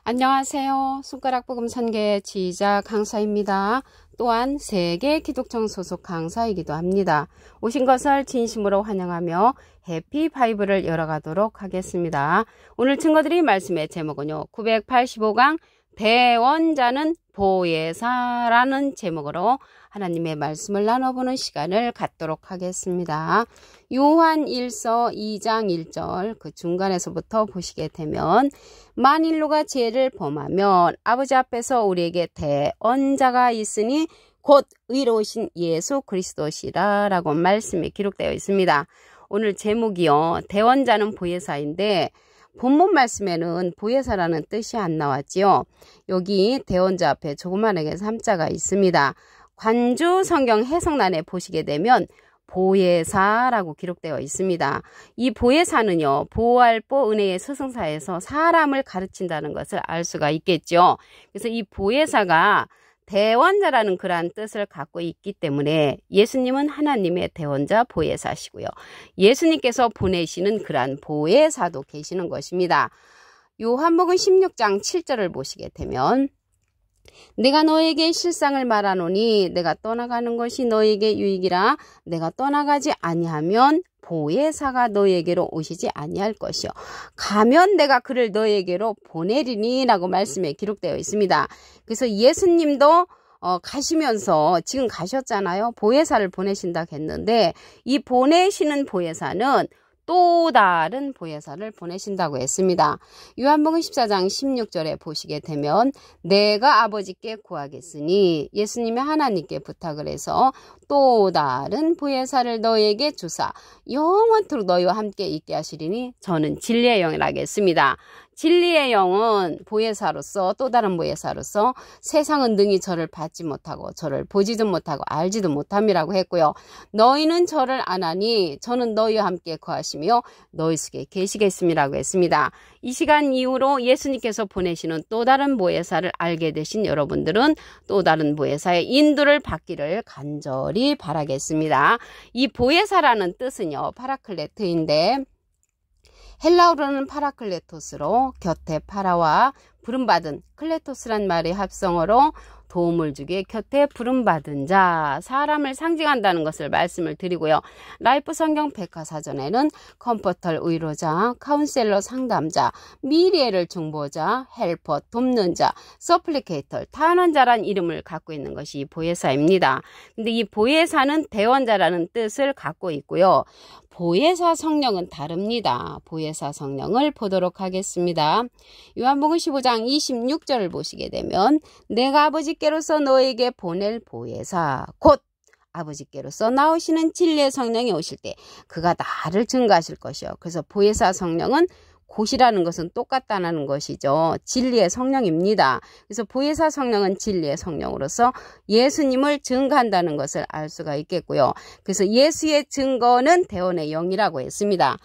안녕하세요. 손가락복음 선교의 지휘자 강사입니다. 또한 세계 기독청 소속 강사이기도 합니다. 오신 것을 진심으로 환영하며 해피 바이블을 열어가도록 하겠습니다. 오늘 증거드릴 말씀의 제목은요. 985강 대원자는 보혜사라는 제목으로 하나님의 말씀을 나눠보는 시간을 갖도록 하겠습니다. 요한 1서 2장 1절 그 중간에서부터 보시게 되면 만일 누가 죄를 범하면 아버지 앞에서 우리에게 대언자가 있으니 곧 의로우신 예수 그리스도시라 라고 말씀이 기록되어 있습니다. 오늘 제목이요. 대원자는 보혜사인데 본문 말씀에는 보혜사라는 뜻이 안 나왔지요. 여기 대원자 앞에 조그만하게 3자가 있습니다. 관주 성경 해석란에 보시게 되면 보혜사라고 기록되어 있습니다. 이 보혜사는요. 보할보 은혜의 스승사에서 사람을 가르친다는 것을 알 수가 있겠죠. 그래서 이 보혜사가 대원자라는 그러한 뜻을 갖고 있기 때문에 예수님은 하나님의 대원자 보혜사시고요. 예수님께서 보내시는 그러한 보혜사도 계시는 것입니다. 요한복음 16장 7절을 보시게 되면 내가 너에게 실상을 말하노니 내가 떠나가는 것이 너에게 유익이라 내가 떠나가지 아니하면 보혜사가 너에게로 오시지 아니할 것이요 가면 내가 그를 너에게로 보내리니 라고 말씀에 기록되어 있습니다. 그래서 예수님도 가시면서 지금 가셨잖아요. 보혜사를 보내신다 했는데 이 보내시는 보혜사는 또 다른 보혜사를 보내신다고 했습니다. 요한복음 14장 16절에 보시게 되면 내가 아버지께 구하겠으니 예수님이 하나님께 부탁을 해서 또 다른 보혜사를 너에게 주사 영원토록 너희와 함께 있게 하시리니 저는 진리의 영이라 하겠습니다. 진리의 영은 보혜사로서 또 다른 보혜사로서 세상은 능히 저를 받지 못하고 저를 보지도 못하고 알지도 못함이라고 했고요. 너희는 저를 아나니 저는 너희와 함께 거하시며 너희 속에 계시겠음이라고 했습니다. 이 시간 이후로 예수님께서 보내시는 또 다른 보혜사를 알게 되신 여러분들은 또 다른 보혜사의 인도를 받기를 간절히 바라겠습니다. 이 보혜사라는 뜻은요. 파라클레트인데 헬라어로는 파라클레토스로 곁에 파라와 부름받은 클레토스란 말의 합성어로 도움을 주기에 곁에 부름받은 자, 사람을 상징한다는 것을 말씀을 드리고요. 라이프 성경 백과사전에는 컴포터 위로자, 카운셀러 상담자, 미래를 중보자, 헬퍼 돕는 자, 서플리케이터 탄원자란 이름을 갖고 있는 것이 보혜사입니다. 근데 이 보혜사는 대원자라는 뜻을 갖고 있고요. 보혜사 성령은 다릅니다. 보혜사 성령을 보도록 하겠습니다. 요한복음 15장 26절을 보시게 되면 내가 아버지께로서 너에게 보낼 보혜사 곧 아버지께로서 나오시는 진리의 성령이 오실 때 그가 나를 증거하실 것이요. 그래서 보혜사 성령은 곧이라는 것은 똑같다는 것이죠. 진리의 성령입니다. 그래서 보혜사 성령은 진리의 성령으로서 예수님을 증거한다는 것을 알 수가 있겠고요. 그래서 예수의 증거는 대원의 영이라고 했습니다.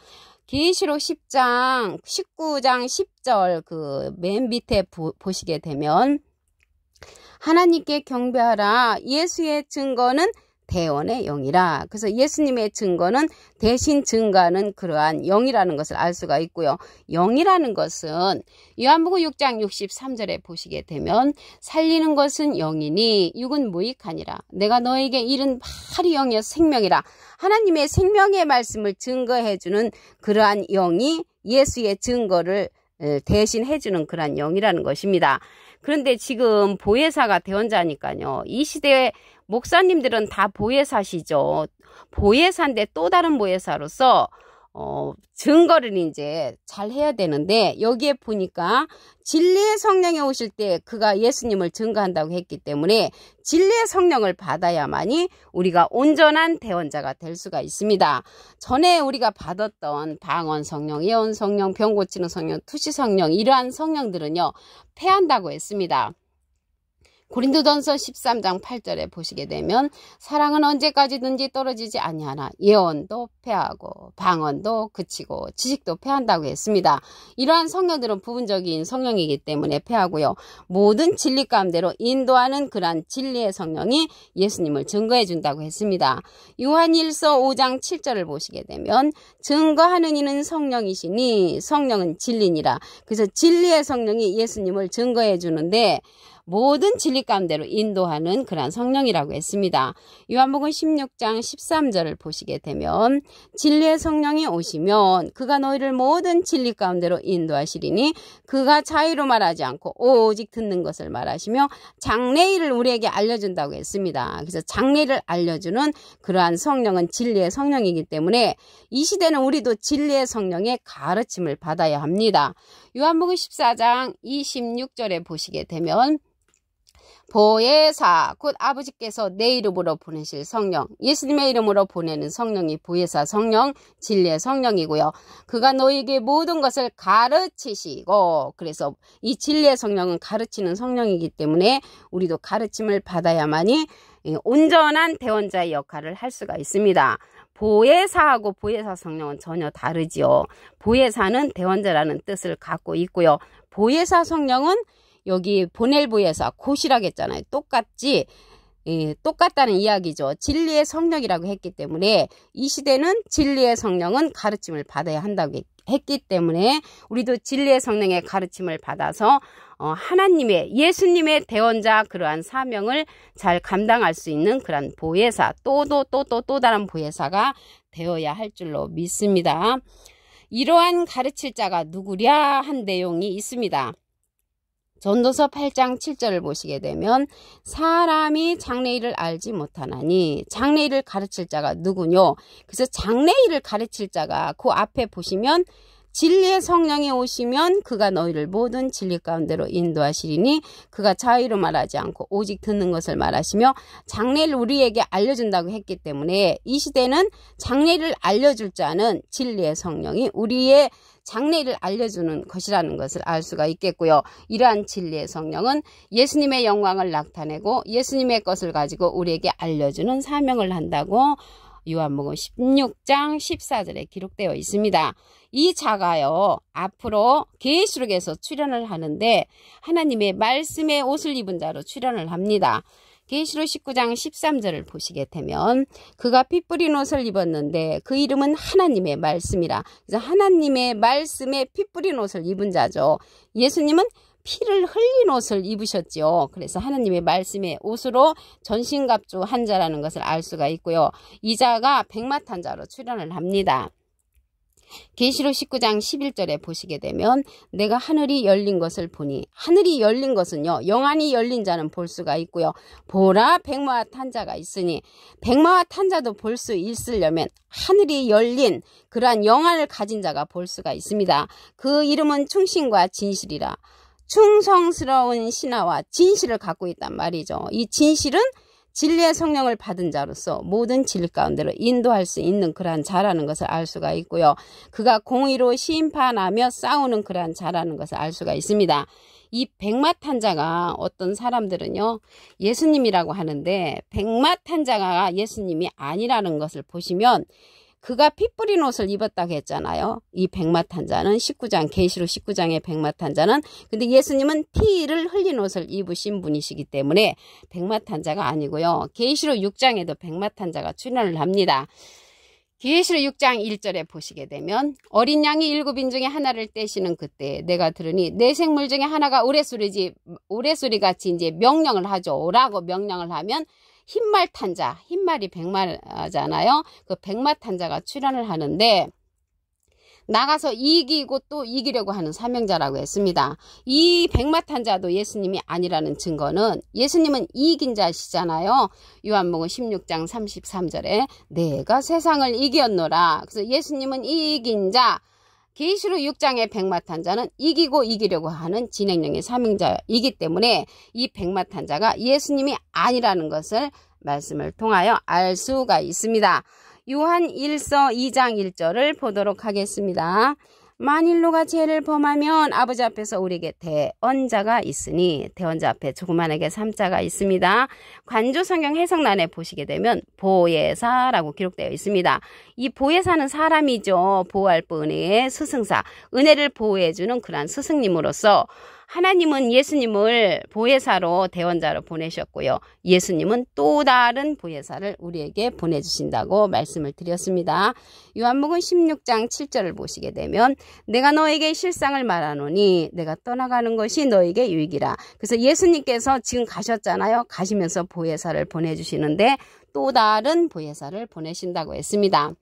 계시록 19장 10절 그 맨 밑에 보시게 되면 하나님께 경배하라. 예수의 증거는 대원의 영이라. 그래서 예수님의 증거는 대신 증거하는 그러한 영이라는 것을 알 수가 있고요. 영이라는 것은 요한복음 6장 63절에 보시게 되면 살리는 것은 영이니 육은 무익하니라. 내가 너에게 이른 바리 영이여 생명이라. 하나님의 생명의 말씀을 증거해주는 그러한 영이 예수의 증거를 대신 해주는 그러한 영이라는 것입니다. 그런데 지금 보혜사가 대원자니까요. 이 시대에 목사님들은 다 보혜사시죠. 보혜사인데 또 다른 보혜사로서 증거를 이제 잘 해야 되는데 여기에 보니까 진리의 성령이 오실 때 그가 예수님을 증거한다고 했기 때문에 진리의 성령을 받아야만이 우리가 온전한 대원자가 될 수가 있습니다. 전에 우리가 받았던 방언 성령, 예언 성령, 병 고치는 성령, 투시 성령 이러한 성령들은요 패한다고 했습니다. 고린도전서 13장 8절에 보시게 되면 사랑은 언제까지든지 떨어지지 아니하나 예언도 패하고 방언도 그치고 지식도 패한다고 했습니다. 이러한 성령들은 부분적인 성령이기 때문에 패하고요. 모든 진리 가운데로 인도하는 그러한 진리의 성령이 예수님을 증거해 준다고 했습니다. 요한일서 5장 7절을 보시게 되면 증거하는 이는 성령이시니 성령은 진리니라. 그래서 진리의 성령이 예수님을 증거해 주는데 모든 진리 가운데로 인도하는 그러한 성령이라고 했습니다. 요한복음 16장 13절을 보시게 되면 진리의 성령이 오시면 그가 너희를 모든 진리 가운데로 인도하시리니 그가 자의로 말하지 않고 오직 듣는 것을 말하시며 장래일을 우리에게 알려준다고 했습니다. 그래서 장래일을 알려주는 그러한 성령은 진리의 성령이기 때문에 이 시대는 우리도 진리의 성령의 가르침을 받아야 합니다. 요한복음 14장 26절에 보시게 되면 보혜사 곧 아버지께서 내 이름으로 보내실 성령, 예수님의 이름으로 보내는 성령이 보혜사 성령, 진리의 성령이고요. 그가 너희에게 모든 것을 가르치시고, 그래서 이 진리의 성령은 가르치는 성령이기 때문에 우리도 가르침을 받아야만이 온전한 대원자의 역할을 할 수가 있습니다. 보혜사하고 보혜사 성령은 전혀 다르지요. 보혜사는 대원자라는 뜻을 갖고 있고요. 보혜사 성령은 여기 보낼 보혜사 곧이라고 했잖아요. 똑같지, 똑같다는 이야기죠. 진리의 성령이라고 했기 때문에 이 시대는 진리의 성령은 가르침을 받아야 한다고 했기 때문에 우리도 진리의 성령의 가르침을 받아서 하나님의 예수님의 대원자 그러한 사명을 잘 감당할 수 있는 그러한 보혜사 또 다른 보혜사가 되어야 할 줄로 믿습니다. 이러한 가르칠 자가 누구랴 한 내용이 있습니다. 전도서 8장 7절을 보시게 되면 사람이 장래일을 알지 못하나니 장래일을 가르칠 자가 누구뇨? 그래서 장래일을 가르칠 자가 그 앞에 보시면 진리의 성령이 오시면 그가 너희를 모든 진리 가운데로 인도하시리니 그가 자의로 말하지 않고 오직 듣는 것을 말하시며 장래를 우리에게 알려준다고 했기 때문에 이 시대는 장래를 알려줄 자는 진리의 성령이 우리의 장래를 알려주는 것이라는 것을 알 수가 있겠고요. 이러한 진리의 성령은 예수님의 영광을 나타내고 예수님의 것을 가지고 우리에게 알려주는 사명을 한다고 요한복음 16장 14절에 기록되어 있습니다. 이 자가요 앞으로 계시록에서 출현을 하는데 하나님의 말씀의 옷을 입은 자로 출현을 합니다. 계시록 19장 13절을 보시게 되면 그가 피 뿌린 옷을 입었는데 그 이름은 하나님의 말씀이라. 그래서 하나님의 말씀에 피 뿌린 옷을 입은 자죠. 예수님은 피를 흘린 옷을 입으셨죠. 그래서 하나님의 말씀의 옷으로 전신갑주한 자라는 것을 알 수가 있고요. 이 자가 백마탄 자로 출현을 합니다. 계시록 19장 11절에 보시게 되면 내가 하늘이 열린 것을 보니 하늘이 열린 것은요 영안이 열린 자는 볼 수가 있고요. 보라 백마와 탄 자가 있으니 백마와 탄 자도 볼 수 있으려면 하늘이 열린 그러한 영안을 가진 자가 볼 수가 있습니다. 그 이름은 충신과 진실이라. 충성스러운 신하와 진실을 갖고 있단 말이죠. 이 진실은 진리의 성령을 받은 자로서 모든 진리 가운데로 인도할 수 있는 그러한 자라는 것을 알 수가 있고요. 그가 공의로 심판하며 싸우는 그러한 자라는 것을 알 수가 있습니다. 이 백마탄 자가 어떤 사람들은요 예수님이라고 하는데 백마탄 자가 예수님이 아니라는 것을 보시면 그가 피 뿌린 옷을 입었다고 했잖아요. 이 백마탄 자는 19장 계시록 19장의 백마탄 자는 근데 예수님은 피를 흘린 옷을 입으신 분이시기 때문에 백마탄 자가 아니고요. 계시록 6장에도 백마탄 자가 출현을 합니다. 계시록 6장 1절에 보시게 되면 어린 양이 7인 중에 하나를 떼시는 그때 내가 들으니 내 생물 중에 하나가 우레소리같이 이제 명령을 하죠. 라고 명령을 하면 흰말 탄자, 흰말이 백마잖아요. 그 백마 탄자가 출현을 하는데 나가서 이기고 또 이기려고 하는 사명자라고 했습니다. 이 백마 탄자도 예수님이 아니라는 증거는 예수님은 이긴 자시잖아요. 요한복음 16장 33절에 내가 세상을 이겼노라. 그래서 예수님은 이긴 자. 계시록 6장의 백마탄 자는 이기고 이기려고 하는 진행령의 사명자이기 때문에 이 백마탄 자가 예수님이 아니라는 것을 말씀을 통하여 알 수가 있습니다. 요한 1서 2장 1절을 보도록 하겠습니다. 만일 누가 죄를 범하면 아버지 앞에서 우리에게 대언자가 있으니, 대언자 앞에 조그만하게 3자가 있습니다. 관조 성경 해석란에 보시게 되면 보혜사라고 기록되어 있습니다. 이 보혜사는 사람이죠. 보호할 은혜의 스승사, 은혜를 보호해주는 그러한 스승님으로서 하나님은 예수님을 보혜사로 대언자로 보내셨고요. 예수님은 또 다른 보혜사를 우리에게 보내주신다고 말씀을 드렸습니다. 요한복음 16장 7절을 보시게 되면 내가 너에게 실상을 말하노니 내가 떠나가는 것이 너에게 유익이라. 그래서 예수님께서 지금 가셨잖아요. 가시면서 보혜사를 보내주시는데 또 다른 보혜사를 보내신다고 했습니다.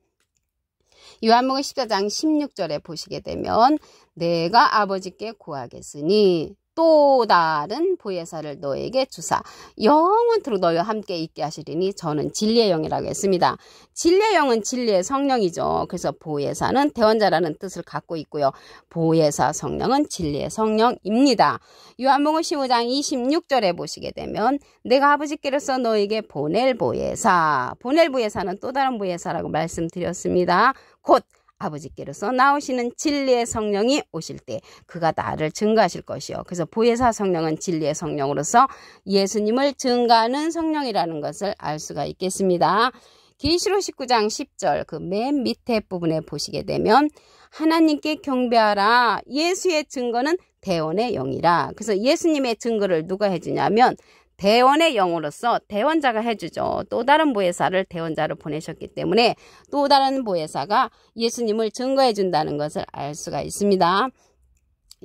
요한복음 14장 16절에 보시게 되면 내가 아버지께 구하겠으니 또 다른 보혜사를 너에게 주사 영원토록 너희와 함께 있게 하시리니 저는 진리의 영이라고 했습니다. 진리의 영은 진리의 성령이죠. 그래서 보혜사는 대언자라는 뜻을 갖고 있고요. 보혜사 성령은 진리의 성령입니다. 요한복음 15장 26절에 보시게 되면 내가 아버지께로서 너에게 보낼 보혜사는 또 다른 보혜사라고 말씀드렸습니다. 곧 아버지께로서 나오시는 진리의 성령이 오실 때 그가 나를 증거하실 것이요. 그래서 보혜사 성령은 진리의 성령으로서 예수님을 증거하는 성령이라는 것을 알 수가 있겠습니다. 계시록 19장 10절 그 맨 밑에 부분에 보시게 되면 하나님께 경배하라. 예수의 증거는 대언의 영이라. 그래서 예수님의 증거를 누가 해주냐면 대언의 영으로서 대언자가 해주죠. 또 다른 보혜사를 대언자로 보내셨기 때문에 또 다른 보혜사가 예수님을 증거해 준다는 것을 알 수가 있습니다.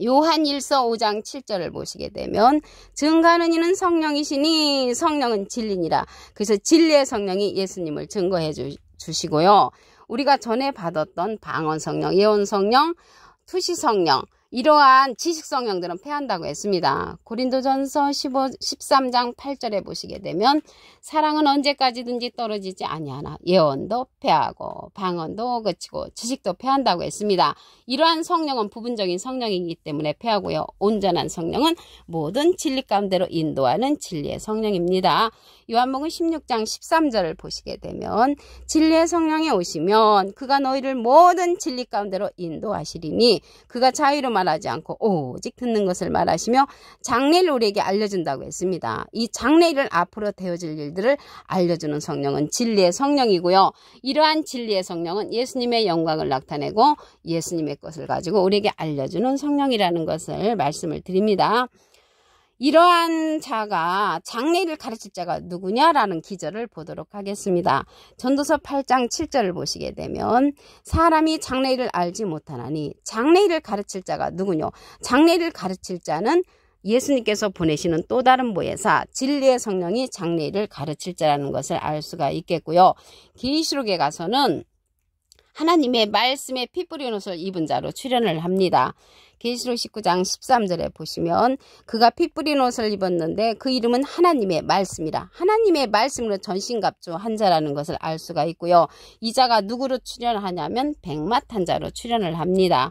요한 1서 5장 7절을 보시게 되면 증거하는 이는 성령이시니 성령은 진리니라. 그래서 진리의 성령이 예수님을 증거해 주시고요. 우리가 전에 받았던 방언 성령, 예언 성령, 투시 성령, 이러한 지식 성령들은 패한다고 했습니다. 고린도전서 13장 8절에 보시게 되면 사랑은 언제까지든지 떨어지지 아니하나 예언도 패하고 방언도 그치고 지식도 패한다고 했습니다. 이러한 성령은 부분적인 성령이기 때문에 패하고요. 온전한 성령은 모든 진리 가운데로 인도하는 진리의 성령입니다. 요한복음 16장 13절을 보시게 되면 진리의 성령이 오시면 그가 너희를 모든 진리 가운데로 인도하시리니 그가 자유로 말하지 않고 오직 듣는 것을 말하시며 장래를 우리에게 알려준다고 했습니다. 이 장래를 앞으로 되어질 일들을 알려주는 성령은 진리의 성령이고요. 이러한 진리의 성령은 예수님의 영광을 나타내고 예수님의 것을 가지고 우리에게 알려주는 성령이라는 것을 말씀을 드립니다. 이러한 자가 장래를 가르칠 자가 누구냐라는 기절을 보도록 하겠습니다. 전도서 8장 7절을 보시게 되면 사람이 장래를 알지 못하나니 장래를 가르칠 자가 누구뇨? 장래를 가르칠 자는 예수님께서 보내시는 또 다른 보혜사 진리의 성령이 장래를 가르칠 자라는 것을 알 수가 있겠고요. 계시록에 가서는 하나님의 말씀에 피 뿌린 옷을 입은 자로 출현을 합니다. 계시록 19장 13절에 보시면 그가 피 뿌린 옷을 입었는데 그 이름은 하나님의 말씀이라. 하나님의 말씀으로 전신갑주한 자라는 것을 알 수가 있고요. 이 자가 누구로 출현하냐면 백마탄 자로 출현을 합니다.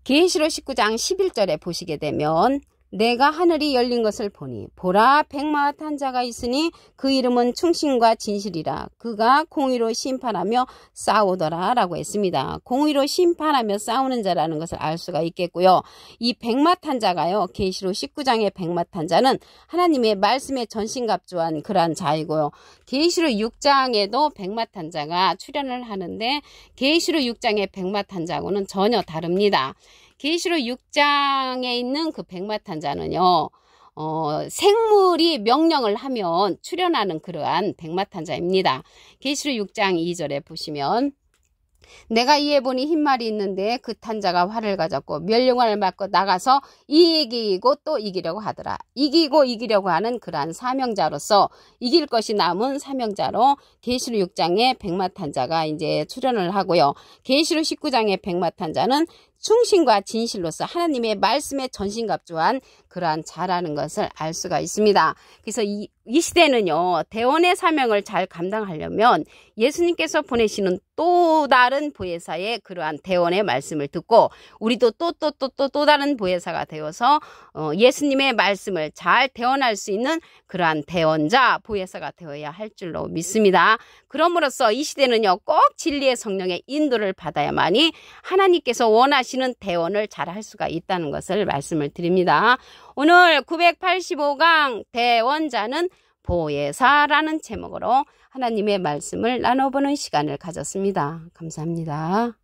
계시록 19장 11절에 보시게 되면 내가 하늘이 열린 것을 보니 보라 백마와 탄 자가 있으니 그 이름은 충신과 진실이라. 그가 공의로 심판하며 싸우더라 라고 했습니다. 공의로 심판하며 싸우는 자라는 것을 알 수가 있겠고요. 이 백마 탄 자가요. 계시록 19장의 백마 탄 자는 하나님의 말씀에 전신갑주한 그러한 자이고요. 계시록 6장에도 백마 탄 자가 출현을 하는데 계시록 6장의 백마 탄 자하고는 전혀 다릅니다. 계시록 6장에 있는 그 백마탄 자는요. 생물이 명령을 하면 출현하는 그러한 백마탄 자입니다. 계시록 6장 2절에 보시면 내가 이에 보니 흰말이 있는데 그 탄자가 활을 가졌고 멸령관을 맞고 나가서 이기고 또 이기려고 하더라. 이기고 이기려고 하는 그러한 사명자로서 이길 것이 남은 사명자로 계시록 6장의 백마탄자가 이제 출현을 하고요. 계시록 19장의 백마탄자는 충신과 진실로서 하나님의 말씀에 전신갑주한 그러한 자라는 것을 알 수가 있습니다. 그래서 이 시대는요, 대원의 사명을 잘 감당하려면 예수님께서 보내시는 또 다른 보혜사의 그러한 대원의 말씀을 듣고 우리도 또 다른 보혜사가 되어서 예수님의 말씀을 잘 대원할 수 있는 그러한 대원자 보혜사가 되어야 할 줄로 믿습니다. 그럼으로써 이 시대는요, 꼭 진리의 성령의 인도를 받아야만이 하나님께서 원하시는 대원을 잘 할 수가 있다는 것을 말씀을 드립니다. 오늘 985강 대원자는 보혜사라는 제목으로 하나님의 말씀을 나눠보는 시간을 가졌습니다. 감사합니다.